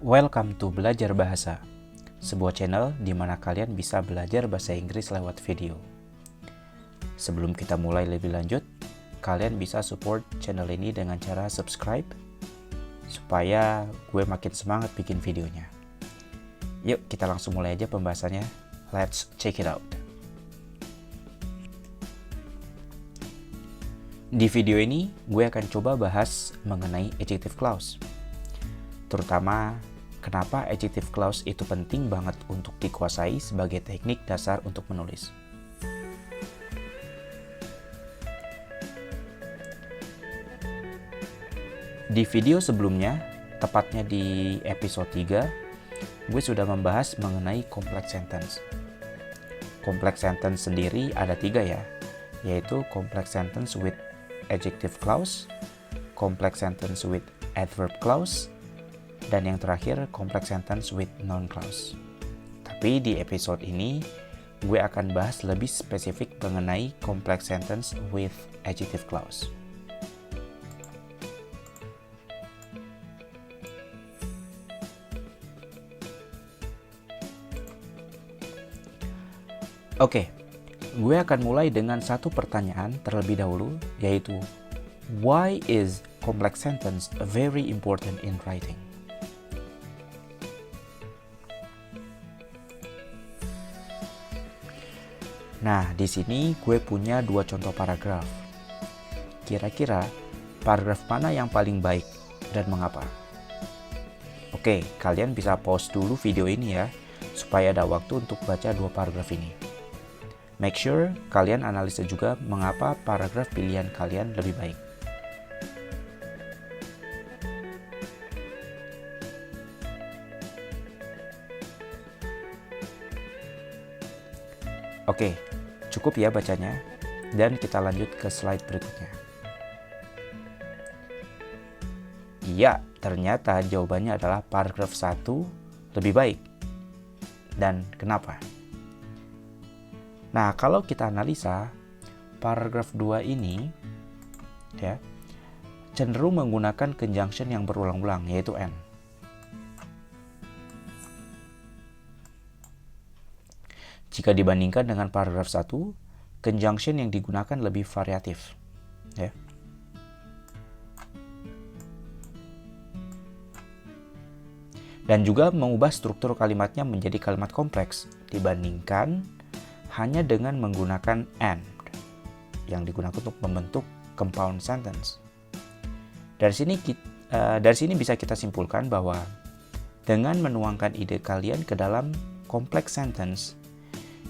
Welcome to Belajar Bahasa, sebuah channel di mana kalian bisa belajar bahasa Inggris lewat video. Sebelum kita mulai lebih lanjut, kalian bisa support channel ini dengan cara subscribe, supaya gue makin semangat bikin videonya. Yuk, kita langsung mulai aja pembahasannya. Let's check it out. Di video ini, gue akan coba bahas mengenai adjective clause. Terutama, kenapa adjective clause itu penting banget untuk dikuasai sebagai teknik dasar untuk menulis. Di video sebelumnya, tepatnya di episode 3, gue sudah membahas mengenai complex sentence. Complex sentence sendiri ada 3 ya, yaitu complex sentence with adjective clause, complex sentence with adverb clause, dan yang terakhir complex sentence with noun clause. Tapi di episode ini gue akan bahas lebih spesifik mengenai complex sentence with adjective clause. Oke, gue akan mulai dengan satu pertanyaan terlebih dahulu, yaitu why is complex sentence very important in writing? Nah, di sini gue punya 2 contoh paragraf. Kira-kira paragraf mana yang paling baik dan mengapa? Oke, kalian bisa pause dulu video ini ya, supaya ada waktu untuk baca 2 paragraf ini. Make sure kalian analisa juga mengapa paragraf pilihan kalian lebih baik. Oke, cukup ya bacanya, dan kita lanjut ke slide berikutnya. Iya, ternyata jawabannya adalah paragraf 1 lebih baik. Dan kenapa? Nah, kalau kita analisa, paragraf 2 ini ya, cenderung menggunakan conjunction yang berulang-ulang, yaitu and. Jika dibandingkan dengan paragraf 1, conjunction yang digunakan lebih variatif. Ya. Dan juga mengubah struktur kalimatnya menjadi kalimat kompleks dibandingkan hanya dengan menggunakan and yang digunakan untuk membentuk compound sentence. Dari sini bisa kita simpulkan bahwa dengan menuangkan ide kalian ke dalam complex sentence,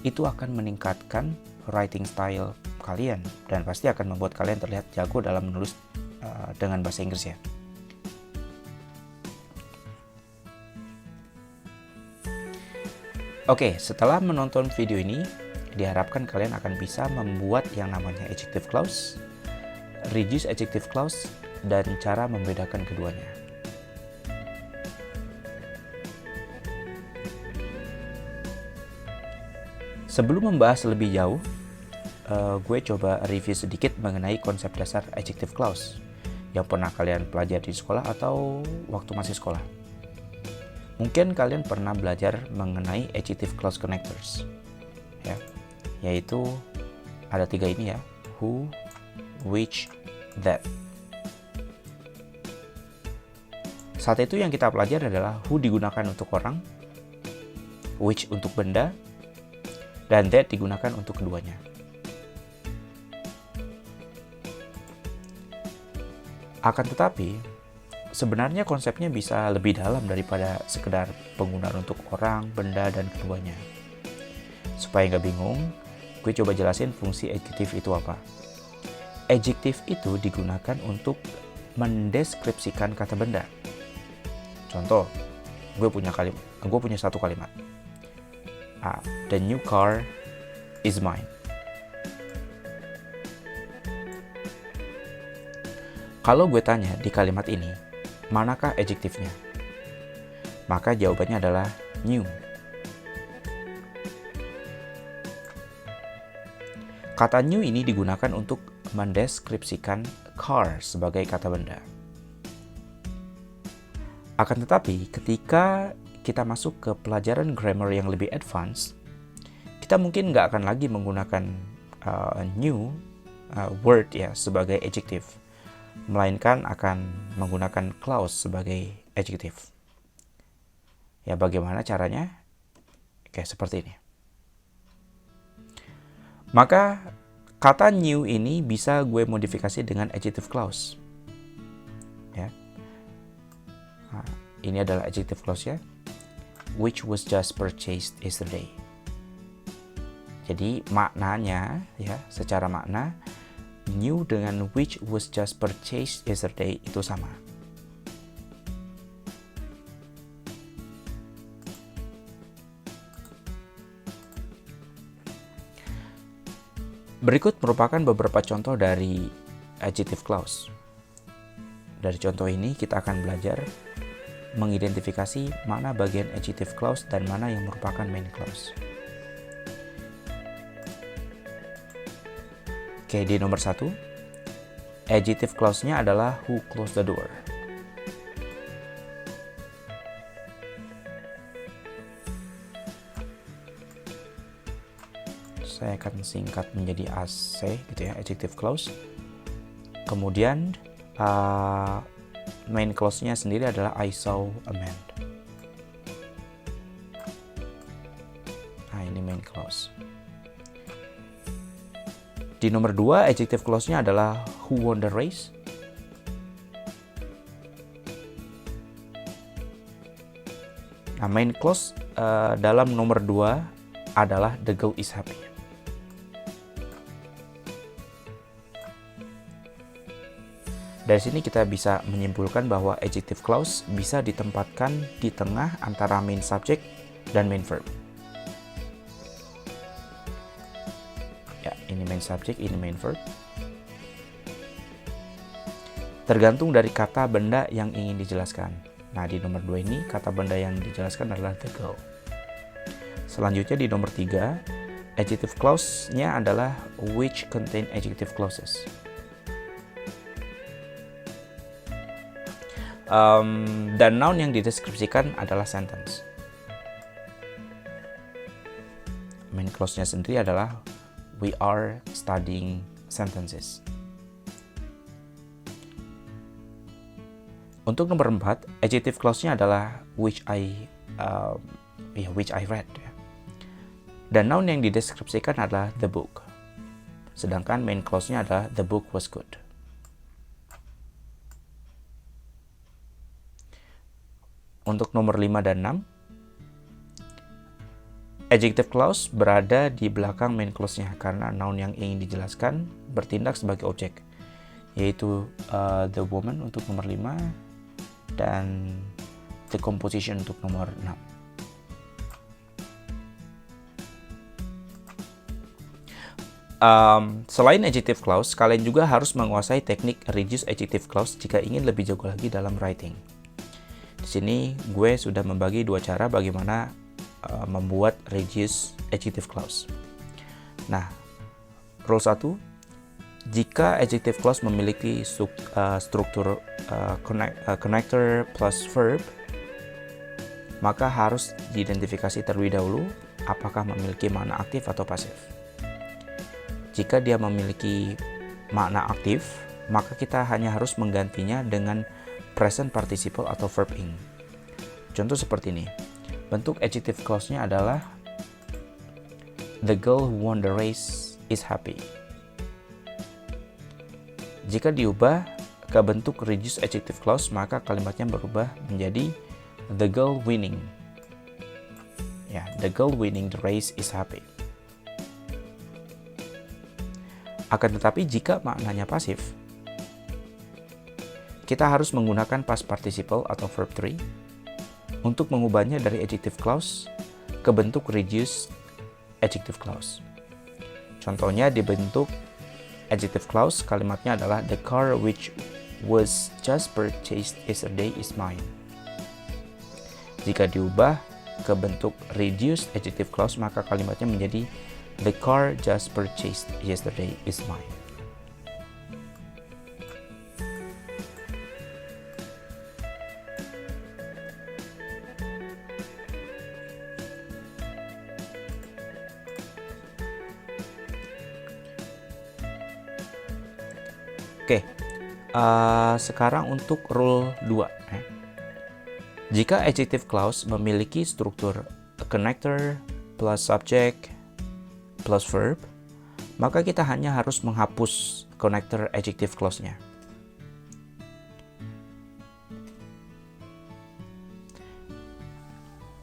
itu akan meningkatkan writing style kalian dan pasti akan membuat kalian terlihat jago dalam menulis dengan bahasa Inggris ya. Oke, setelah menonton video ini, diharapkan kalian akan bisa membuat yang namanya adjective clause, reduce adjective clause, dan cara membedakan keduanya. Sebelum membahas lebih jauh, gue coba review sedikit mengenai konsep dasar adjective clause yang pernah kalian pelajari di sekolah atau waktu masih sekolah. Mungkin kalian pernah belajar mengenai adjective clause connectors, ya, yaitu ada 3 ini ya, who, which, that. Saat itu yang kita pelajari adalah who digunakan untuk orang, which untuk benda, dan that digunakan untuk keduanya. Akan tetapi, sebenarnya konsepnya bisa lebih dalam daripada sekedar penggunaan untuk orang, benda, dan keduanya. Supaya nggak bingung, gue coba jelasin fungsi adjective itu apa. Adjective itu digunakan untuk mendeskripsikan kata benda. Contoh, gue punya satu kalimat. The new car is mine. Kalau gue tanya di kalimat ini, manakah adjektifnya? Maka jawabannya adalah new. Kata new ini digunakan untuk mendeskripsikan car sebagai kata benda. Akan tetapi, ketika kita masuk ke pelajaran grammar yang lebih advance, kita mungkin nggak akan lagi menggunakan new word ya sebagai adjective, melainkan akan menggunakan clause sebagai adjective. Ya, bagaimana caranya? Kayak seperti ini. Maka kata new ini bisa gue modifikasi dengan adjective clause. Ya. Nah, ini adalah adjective clause ya. Which was just purchased yesterday. Jadi maknanya ya, secara makna new dengan which was just purchased yesterday itu sama. Berikut merupakan beberapa contoh dari adjective clause. Dari contoh ini kita akan belajar mengidentifikasi mana bagian adjective clause dan mana yang merupakan main clause. Oke, di nomor 1, adjective clause-nya adalah who closed the door. Saya akan singkat menjadi AC gitu ya, adjective clause. Kemudian main clause-nya sendiri adalah I saw a man. Nah, ini main clause. Di nomor 2, adjective clause-nya adalah who won the race. Nah, main clause dalam nomor 2 adalah the girl is happy. Dari sini kita bisa menyimpulkan bahwa adjective clause bisa ditempatkan di tengah antara main subject dan main verb. Ya, ini main subject, ini main verb. Tergantung dari kata benda yang ingin dijelaskan. Nah, di nomor 2 ini kata benda yang dijelaskan adalah the girl. Selanjutnya di nomor 3, adjective clause-nya adalah which contain adjective clauses. Dan noun yang dideskripsikan adalah sentence. Main clause-nya sendiri adalah we are studying sentences. Untuk nomor 4, adjective clause-nya adalah which I read. Dan noun yang dideskripsikan adalah the book. Sedangkan main clause-nya adalah the book was good. Untuk nomor 5 dan 6, adjective clause berada di belakang main clause-nya karena noun yang ingin dijelaskan bertindak sebagai objek, yaitu the woman untuk nomor 5 dan the composition untuk nomor 6. Selain adjective clause, kalian juga harus menguasai teknik reduce adjective clause jika ingin lebih jauh lagi dalam writing. Di sini gue sudah membagi 2 cara bagaimana membuat reduce adjective clause. Nah, rule 1, jika adjective clause memiliki struktur connector plus verb, maka harus diidentifikasi terlebih dahulu apakah memiliki makna aktif atau pasif. Jika dia memiliki makna aktif, maka kita hanya harus menggantinya dengan present participle atau verb ing. Contoh seperti ini. Bentuk adjective clause-nya adalah the girl who won the race is happy. Jika diubah ke bentuk reduced adjective clause, maka kalimatnya berubah menjadi the girl winning. Ya, the girl winning the race is happy. Akan tetapi jika maknanya pasif, kita harus menggunakan past participle atau verb 3 untuk mengubahnya dari adjective clause ke bentuk reduced adjective clause. Contohnya di bentuk adjective clause, kalimatnya adalah the car which was just purchased yesterday is mine. Jika diubah ke bentuk reduced adjective clause, maka kalimatnya menjadi the car just purchased yesterday is mine. Oke, sekarang untuk rule 2. Jika adjective clause memiliki struktur a connector plus subject plus verb, maka kita hanya harus menghapus connector adjective clause-nya.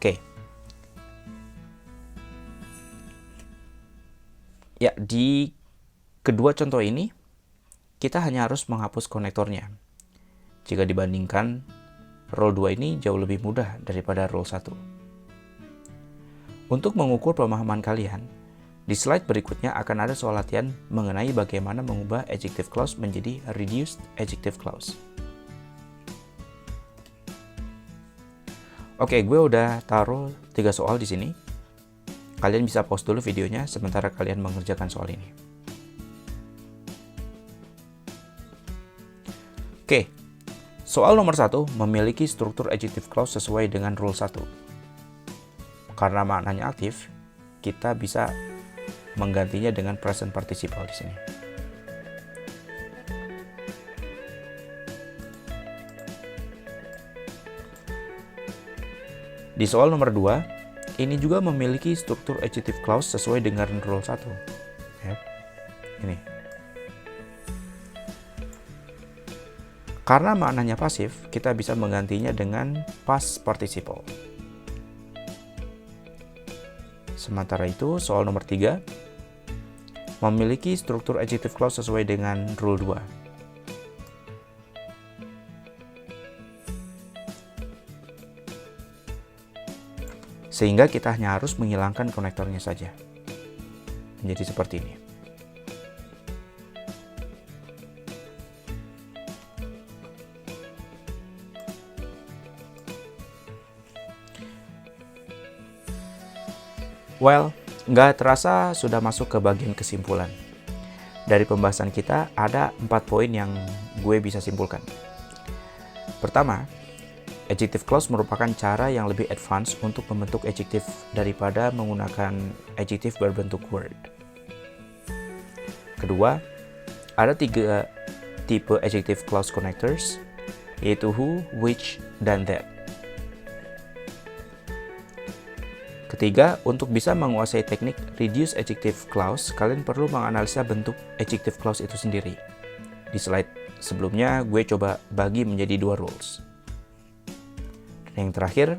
Oke. Ya, di kedua contoh ini, kita hanya harus menghapus konektornya. Jika dibandingkan, rule 2 ini jauh lebih mudah daripada rule 1. Untuk mengukur pemahaman kalian, di slide berikutnya akan ada soal latihan mengenai bagaimana mengubah adjective clause menjadi reduced adjective clause. Oke, gue udah taruh 3 soal di sini. Kalian bisa pause dulu videonya sementara kalian mengerjakan soal ini. Oke, soal nomor 1 memiliki struktur adjective clause sesuai dengan rule 1. Karena maknanya aktif, kita bisa menggantinya dengan present participle di sini. Di soal nomor 2, ini juga memiliki struktur adjective clause sesuai dengan rule 1. Ya. Ini. Karena maknanya pasif, kita bisa menggantinya dengan past participle. Sementara itu, soal nomor 3 memiliki struktur adjective clause sesuai dengan rule 2. Sehingga kita hanya harus menghilangkan konektornya saja. Menjadi seperti ini. Well, nggak terasa sudah masuk ke bagian kesimpulan. Dari pembahasan kita, ada 4 poin yang gue bisa simpulkan. Pertama, adjective clause merupakan cara yang lebih advance untuk membentuk adjective daripada menggunakan adjective berbentuk word. Kedua, ada 3 tipe adjective clause connectors, yaitu who, which, dan that. Ketiga, untuk bisa menguasai teknik reduce adjective clause, kalian perlu menganalisa bentuk adjective clause itu sendiri. Di slide sebelumnya, gue coba bagi menjadi 2 rules. Dan yang terakhir,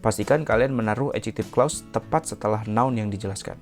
pastikan kalian menaruh adjective clause tepat setelah noun yang dijelaskan.